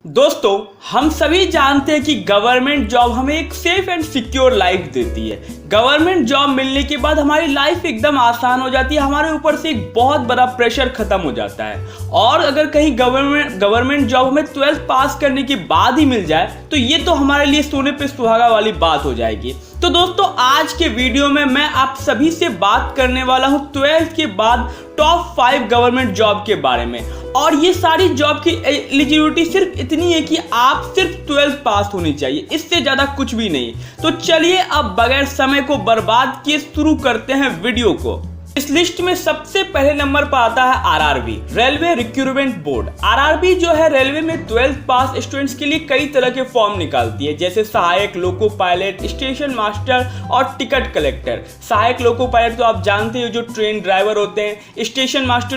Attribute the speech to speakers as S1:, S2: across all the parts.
S1: दोस्तों, हम सभी जानते हैं कि गवर्नमेंट जॉब हमें एक सेफ एंड सिक्योर लाइफ देती है। गवर्नमेंट जॉब मिलने के बाद हमारी लाइफ एकदम आसान हो जाती है, हमारे ऊपर से एक बहुत बड़ा प्रेशर खत्म हो जाता है। और अगर कहीं गवर्नमेंट जॉब हमें 12th पास करने के बाद ही मिल जाए तो ये तो हमारे लिए सोने पे सुहागा वाली बात हो जाएगी। तो दोस्तों, आज के वीडियो में मैं आप सभी से बात करने वाला हूं 12th के बाद टॉप 5 गवर्नमेंट जॉब के बारे में। और ये सारी जॉब की एलिजिबिलिटी सिर्फ इतनी है कि आप सिर्फ 12th पास होनी चाहिए, इससे ज्यादा कुछ भी नहीं। तो चलिए अब बगैर समय को बर्बाद किए शुरू करते हैं वीडियो को। इस लिस्ट में सबसे पहले नंबर पर आता है RRB, railway recruitment board. RRB जो है रेलवे में 12th पास स्टूडेंट्स के लिए कई तरह के फॉर्म निकालती है, जैसे सहायक, लोको पायलट, स्टेशन मास्टर और टिकट कलेक्टर। सहायक लोको पायलट तो आप जानते हो, जो ट्रेन ड्राइवर होते हैं। स्टेशन मास्टर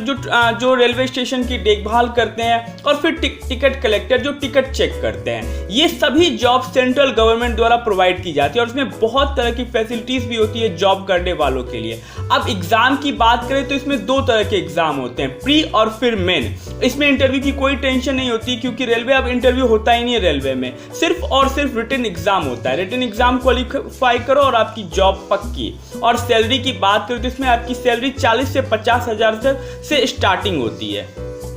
S1: जो रेलवे स्टेशन की देखभाल करते हैं। और फिर टिकट कलेक्टर जो टिकट चेक करते हैं। ये सभी जॉब सेंट्रल गवर्नमेंट द्वारा प्रोवाइड की जाती है और इसमें बहुत तरह की फैसिलिटीज भी होती है जॉब करने वालों के लिए। अब एग्जाम की बात करें तो इसमें 2 तरह के एग्जाम होते हैं, प्री और फिर मेन। इसमें इंटरव्यू की कोई टेंशन नहीं होती, क्योंकि रेलवे अब इंटरव्यू होता ही नहीं है रेलवे में, सिर्फ और सिर्फ रिटन एग्जाम होता है। रिटन एग्जाम क्वालिफाई करो और आपकी जॉब पक्की। और सैलरी की बात करें तो इसमें आपकी सैलरी 40 से 50 हजार से स्टार्टिंग होती है।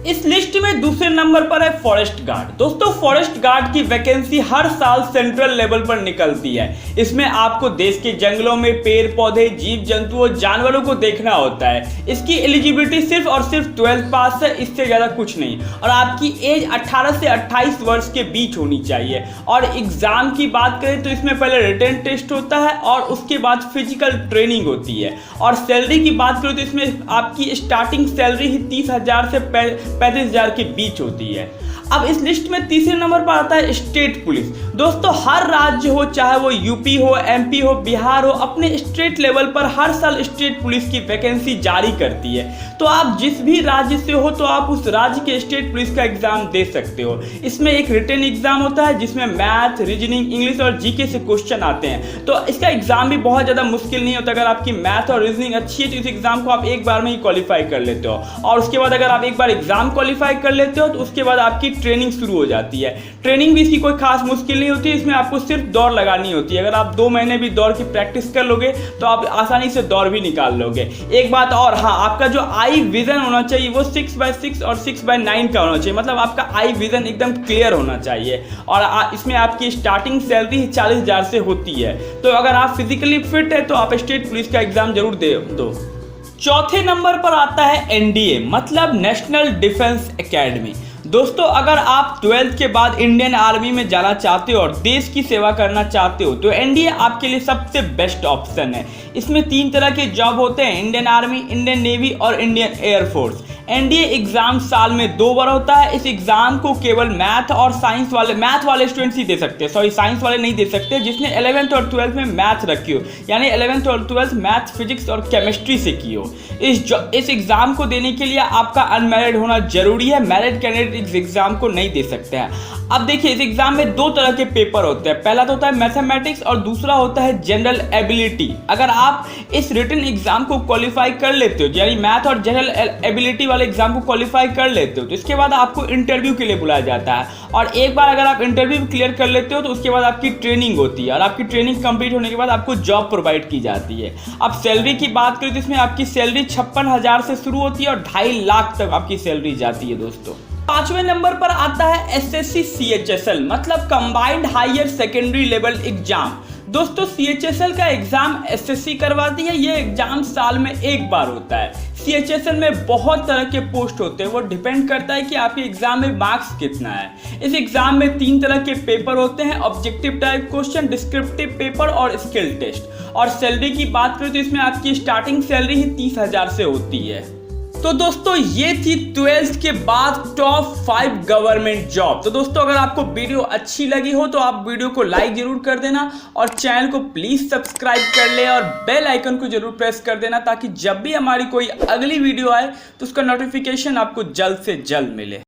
S1: इस लिस्ट में दूसरे नंबर पर है फॉरेस्ट गार्ड। दोस्तों, फॉरेस्ट गार्ड की वैकेंसी हर साल सेंट्रल लेवल पर निकलती है। इसमें आपको देश के जंगलों में पेड़ पौधे, जीव जंतुओं, जानवरों को देखना होता है। इसकी एलिजिबिलिटी सिर्फ और सिर्फ 12th पास है, इससे ज्यादा कुछ नहीं। और आपकी एज 18 से 28 वर्ष के बीच होनी चाहिए। और एग्जाम की बात करें तो इसमें पहले रिटन टेस्ट होता है और उसके बाद फिजिकल ट्रेनिंग होती है। और सैलरी की बात करें तो इसमें आपकी स्टार्टिंग सैलरी ही 30,000 से 35,000 के बीच होती है। अब इस लिस्ट में तीसरे नंबर पर आता है स्टेट पुलिस। दोस्तों, हर राज्य हो, चाहे वो यूपी हो, एमपी हो, बिहार हो, अपने स्टेट लेवल पर हर साल स्टेट पुलिस की वैकेंसी जारी करती है। तो आप जिस भी राज्य से हो तो आप उस राज्य के स्टेट पुलिस का एग्जाम दे सकते हो। इसमें एक रिटन एग्जाम होता है जिसमें मैथ, रीजनिंग, इंग्लिश और जीके से क्वेश्चन आते हैं। तो इसका एग्जाम भी बहुत ज्यादा मुश्किल नहीं होता। अगर आपकी मैथ और रीजनिंग अच्छी है तो इस एग्जाम को आप एक बार में ही क्वालिफाई कर लेते हो। और उसके बाद अगर आप एक बार एग्जाम क्वालिफाई कर लेते हो तो उसके बाद आपकी ट्रेनिंग शुरू हो जाती है। ट्रेनिंग भी इसकी कोई खास मुश्किल नहीं होती है, इसमें आपको सिर्फ दौड़ लगानी होती है। अगर आप 2 महीने भी दौड़ की प्रैक्टिस कर लोगे तो आप आसानी से दौड़ भी निकाल लोगे। एक बात और, हाँ, आपका जो आई विजन होना चाहिए वो 6x6 और 6x9 का होना चाहिए। मतलब आपका आई विजन एकदम क्लियर होना चाहिए। और इसमें आपकी स्टार्टिंग सैलरी 40,000 से होती है। तो अगर आप फिजिकली फिट है तो आप स्टेट पुलिस का एग्जाम जरूर दे दो। चौथे नंबर पर आता है एनडीए, मतलब नेशनल डिफेंस एकेडमी। दोस्तों, अगर आप 12th के बाद इंडियन आर्मी में जाना चाहते हो और देश की सेवा करना चाहते हो तो एनडीए आपके लिए सबसे बेस्ट ऑप्शन है। इसमें 3 तरह के जॉब होते हैं, इंडियन आर्मी, इंडियन नेवी और इंडियन एयरफोर्स। एनडीए एग्जाम साल में 2 बार होता है। इस एग्जाम को केवल मैथ वाले स्टूडेंट्स ही दे सकते हैं। सॉरी, साइंस वाले नहीं दे सकते, जिसने 11th और 12th में मैथ रखी हो, यानी 11th और 12th मैथ, फिजिक्स और केमिस्ट्री से की हो। इस एग्जाम को देने के लिए आपका अनमैरिड होना जरूरी है। मैरिड कैंडिडेट इस एग्जाम को नहीं दे सकते हैं। अब देखिए, इस एग्जाम में 2 तरह के पेपर होते हैं। पहला तो होता है मैथमेटिक्स और दूसरा होता है जनरल एबिलिटी। अगर आप इस रिटन एग्जाम को क्वालिफाई कर लेते हो, यानी मैथ और जनरल एबिलिटी वाले एग्जाम को क्वालिफाई कर लेते हो, तो इसके बाद आपको इंटरव्यू के लिए बुलाया जाता है। और एक बार अगर आप इंटरव्यू क्लियर कर लेते हो तो उसके बाद आपकी ट्रेनिंग होती है। और आपकी ट्रेनिंग कंप्लीट होने के बाद आपको जॉब प्रोवाइड की जाती है। अब सैलरी की बात करें तो इसमें आपकी सैलरी 56,000 से शुरू होती है और 2.5 लाख तक आपकी सैलरी जाती है। दोस्तों, 5वें नंबर पर आता है एसएससी सीएचएसएल, मतलब combined higher secondary level exam. दोस्तों, सीएचएसएल का एग्जाम एसएससी करवाती है। ये एग्जाम साल में 1 बार होता है। सीएचएसएल में बहुत तरह के पोस्ट होते हैं, वो डिपेंड करता है कि आपके एग्जाम में मार्क्स कितना है। इस एग्जाम में 3 तरह के पेपर होते हैं, objective type question, descriptive paper और स्किल टेस्ट। और सैलरी की बात करें तो इसमें आपकी स्टार्टिंग सैलरी ही 30,000 से होती है। तो दोस्तों, ये थी 12th के बाद टॉप 5 गवर्नमेंट जॉब। तो दोस्तों, अगर आपको वीडियो अच्छी लगी हो तो आप वीडियो को लाइक जरूर कर देना और चैनल को प्लीज सब्सक्राइब कर ले और बेल आइकन को जरूर प्रेस कर देना, ताकि जब भी हमारी कोई अगली वीडियो आए तो उसका नोटिफिकेशन आपको जल्द से जल्द मिले।